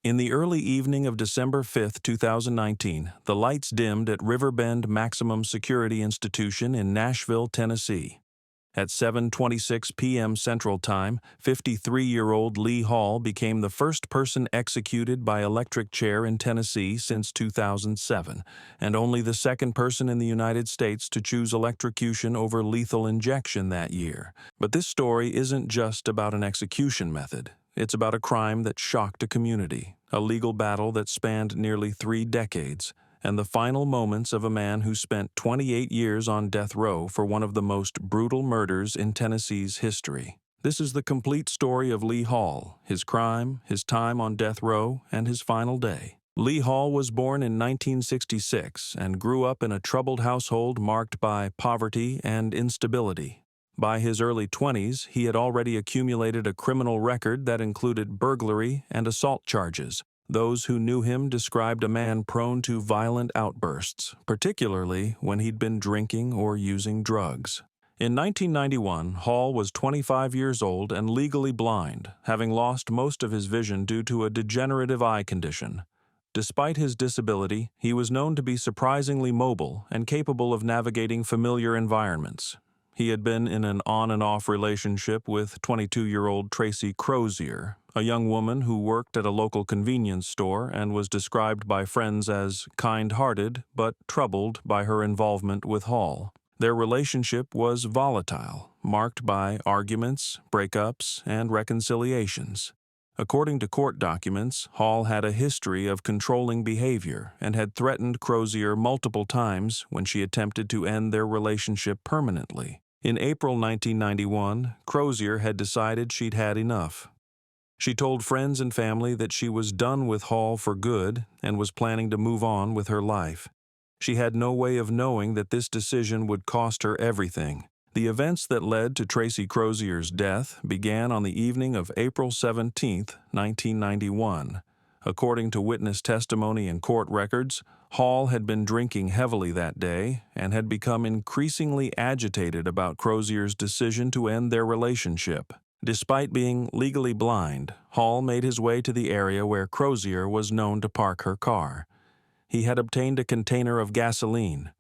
In the early evening of December 5, 2019, the lights dimmed at Riverbend Maximum Security Institution in Nashville, Tennessee. At 7:26 p.m. Central Time, 53-year-old Lee Hall became the first person executed by electric chair in Tennessee since 2007, and only the second person in the United States to choose electrocution over lethal injection that year. But this story isn't just about an execution method. It's about a crime that shocked a community, a legal battle that spanned nearly 3 decades, and the final moments of a man who spent 28 years on death row for one of the most brutal murders in Tennessee's history. This is the complete story of Lee Hall, his crime, his time on death row, and his final day. Lee Hall was born in 1966 and grew up in a troubled household marked by poverty and instability. By his early 20s, he had already accumulated a criminal record that included burglary and assault charges. Those who knew him described a man prone to violent outbursts, particularly when he'd been drinking or using drugs. In 1991, Hall was 25 years old and legally blind, having lost most of his vision due to a degenerative eye condition. Despite his disability, he was known to be surprisingly mobile and capable of navigating familiar environments. He had been in an on-and-off relationship with 22-year-old Tracy Crozier, a young woman who worked at a local convenience store and was described by friends as kind-hearted but troubled by her involvement with Hall. Their relationship was volatile, marked by arguments, breakups, and reconciliations. According to court documents, Hall had a history of controlling behavior and had threatened Crozier multiple times when she attempted to end their relationship permanently. In April 1991, Crozier had decided she'd had enough. She told friends and family that she was done with Hall for good and was planning to move on with her life. She had no way of knowing that this decision would cost her everything. The events that led to Tracy Crozier's death began on the evening of April 17, 1991. According to witness testimony and court records, Hall had been drinking heavily that day and had become increasingly agitated about Crozier's decision to end their relationship. Despite being legally blind, Hall made his way to the area where Crozier was known to park her car. He had obtained a container of gasoline.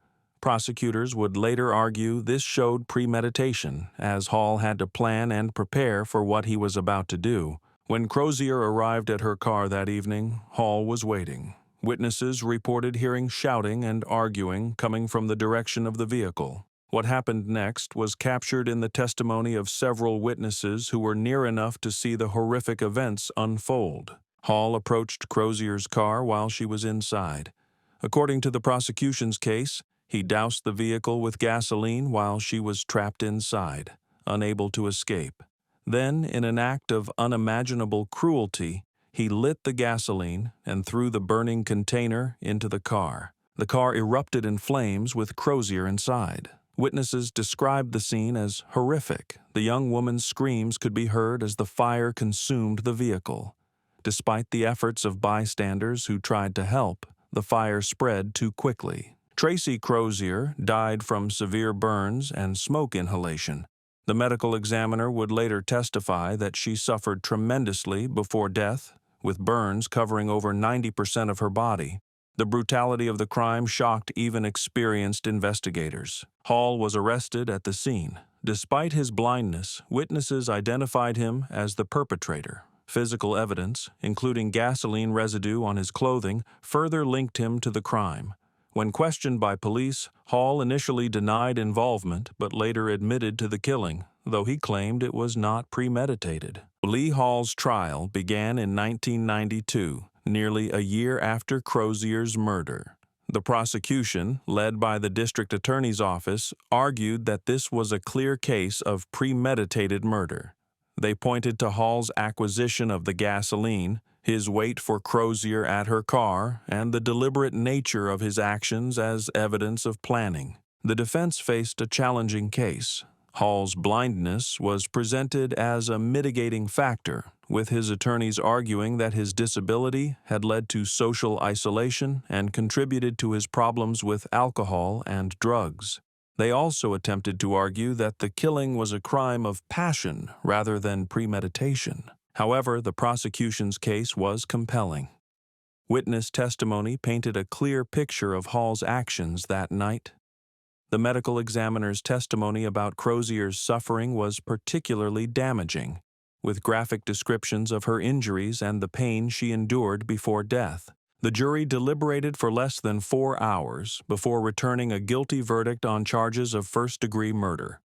Prosecutors would later argue this showed premeditation, as Hall had to plan and prepare for what he was about to do. When Crozier arrived at her car that evening, Hall was waiting. Witnesses reported hearing shouting and arguing coming from the direction of the vehicle. What happened next was captured in the testimony of several witnesses who were near enough to see the horrific events unfold. Hall approached Crozier's car while she was inside. According to the prosecution's case, he doused the vehicle with gasoline while she was trapped inside, unable to escape. Then, in an act of unimaginable cruelty, he lit the gasoline and threw the burning container into the car. The car erupted in flames with Crozier inside. Witnesses described the scene as horrific. The young woman's screams could be heard as the fire consumed the vehicle. Despite the efforts of bystanders who tried to help, the fire spread too quickly. Tracy Crozier died from severe burns and smoke inhalation. The medical examiner would later testify that she suffered tremendously before death, with burns covering over 90% of her body. The brutality of the crime shocked even experienced investigators. Hall was arrested at the scene. Despite his blindness, witnesses identified him as the perpetrator. Physical evidence, including gasoline residue on his clothing, further linked him to the crime. When questioned by police, Hall initially denied involvement but later admitted to the killing, though he claimed it was not premeditated. Lee Hall's trial began in 1992, nearly a year after Crozier's murder. The prosecution, led by the district attorney's office, argued that this was a clear case of premeditated murder. They pointed to Hall's acquisition of the gasoline, his wait for Crozier at her car, and the deliberate nature of his actions as evidence of planning. The defense faced a challenging case. Hall's blindness was presented as a mitigating factor, with his attorneys arguing that his disability had led to social isolation and contributed to his problems with alcohol and drugs. They also attempted to argue that the killing was a crime of passion rather than premeditation. However, the prosecution's case was compelling. Witness testimony painted a clear picture of Hall's actions that night. The medical examiner's testimony about Crozier's suffering was particularly damaging, with graphic descriptions of her injuries and the pain she endured before death. The jury deliberated for less than 4 hours before returning a guilty verdict on charges of first-degree murder.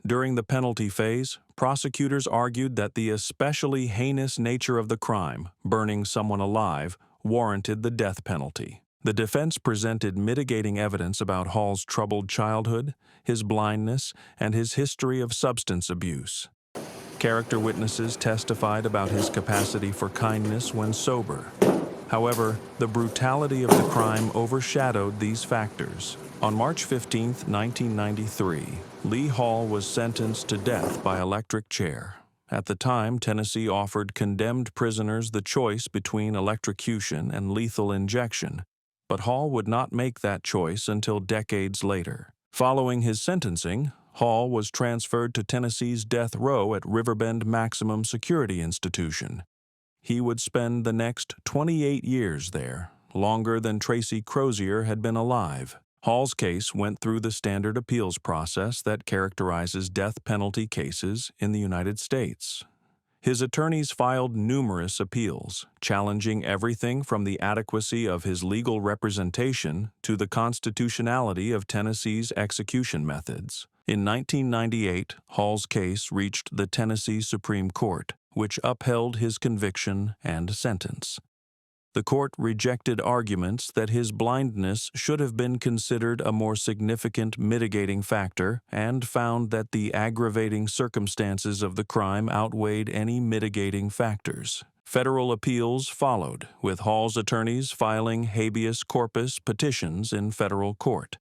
During the penalty phase, prosecutors argued that the especially heinous nature of the crime, burning someone alive, warranted the death penalty. The defense presented mitigating evidence about Hall's troubled childhood, his blindness, and his history of substance abuse. Character witnesses testified about his capacity for kindness when sober. However, the brutality of the crime overshadowed these factors. On March 15, 1993, Lee Hall was sentenced to death by electric chair. At the time, Tennessee offered condemned prisoners the choice between electrocution and lethal injection, but Hall would not make that choice until decades later. Following his sentencing, Hall was transferred to Tennessee's death row at Riverbend Maximum Security Institution. He would spend the next 28 years there, longer than Tracy Crozier had been alive. Hall's case went through the standard appeals process that characterizes death penalty cases in the United States. His attorneys filed numerous appeals, challenging everything from the adequacy of his legal representation to the constitutionality of Tennessee's execution methods. In 1998, Hall's case reached the Tennessee Supreme Court, which upheld his conviction and sentence. The court rejected arguments that his blindness should have been considered a more significant mitigating factor and found that the aggravating circumstances of the crime outweighed any mitigating factors. Federal appeals followed, with Hall's attorneys filing habeas corpus petitions in federal court.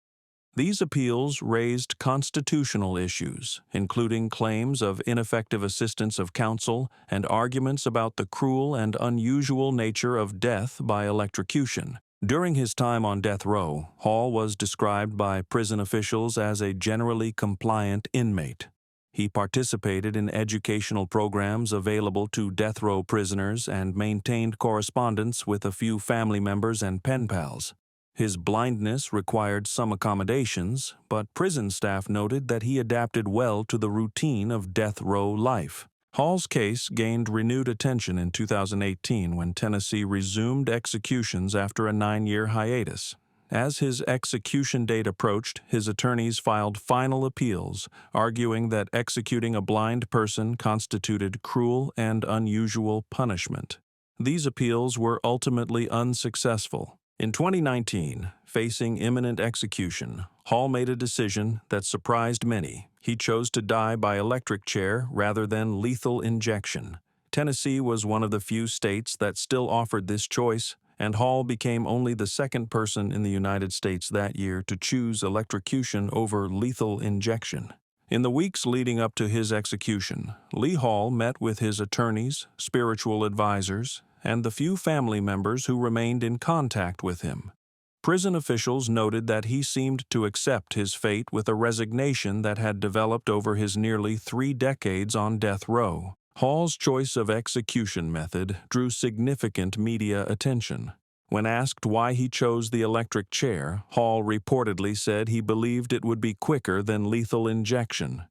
These appeals raised constitutional issues, including claims of ineffective assistance of counsel and arguments about the cruel and unusual nature of death by electrocution. During his time on death row, Hall was described by prison officials as a generally compliant inmate. He participated in educational programs available to death row prisoners and maintained correspondence with a few family members and pen pals. His blindness required some accommodations, but prison staff noted that he adapted well to the routine of death row life. Hall's case gained renewed attention in 2018 when Tennessee resumed executions after a 9-year hiatus. As his execution date approached, his attorneys filed final appeals, arguing that executing a blind person constituted cruel and unusual punishment. These appeals were ultimately unsuccessful. In 2019, facing imminent execution, Hall made a decision that surprised many. He chose to die by electric chair rather than lethal injection. Tennessee was one of the few states that still offered this choice, and Hall became only the second person in the United States that year to choose electrocution over lethal injection. In the weeks leading up to his execution, Lee Hall met with his attorneys, spiritual advisors, and the few family members who remained in contact with him. Prison officials noted that he seemed to accept his fate with a resignation that had developed over his nearly 3 decades on death row. Hall's choice of execution method drew significant media attention. When asked why he chose the electric chair, Hall reportedly said he believed it would be quicker than lethal injection.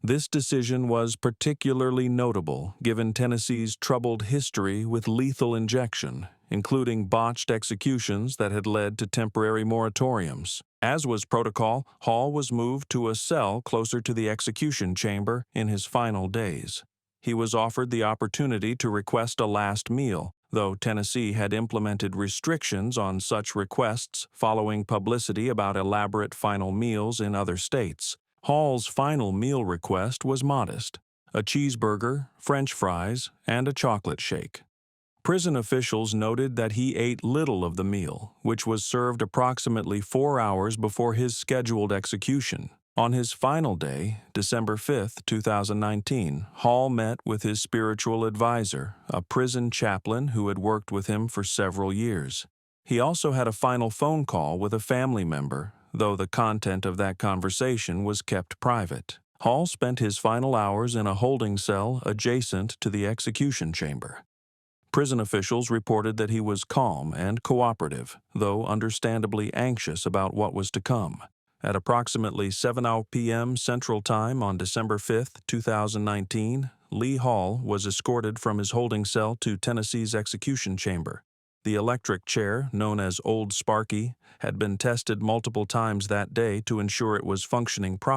This decision was particularly notable given Tennessee's troubled history with lethal injection, including botched executions that had led to temporary moratoriums. As was protocol, Hall was moved to a cell closer to the execution chamber in his final days. He was offered the opportunity to request a last meal, though Tennessee had implemented restrictions on such requests following publicity about elaborate final meals in other states. Hall's final meal request was modest: a cheeseburger, French fries, and a chocolate shake. Prison officials noted that he ate little of the meal, which was served approximately 4 hours before his scheduled execution. On his final day, December 5, 2019, Hall met with his spiritual advisor, a prison chaplain who had worked with him for several years. He also had a final phone call with a family member, though the content of that conversation was kept private. Hall spent his final hours in a holding cell adjacent to the execution chamber. Prison officials reported that he was calm and cooperative, though understandably anxious about what was to come. At approximately 7 p.m. Central Time on December 5, 2019, Lee Hall was escorted from his holding cell to Tennessee's execution chamber. The electric chair, known as Old Sparky, had been tested multiple times that day to ensure it was functioning properly.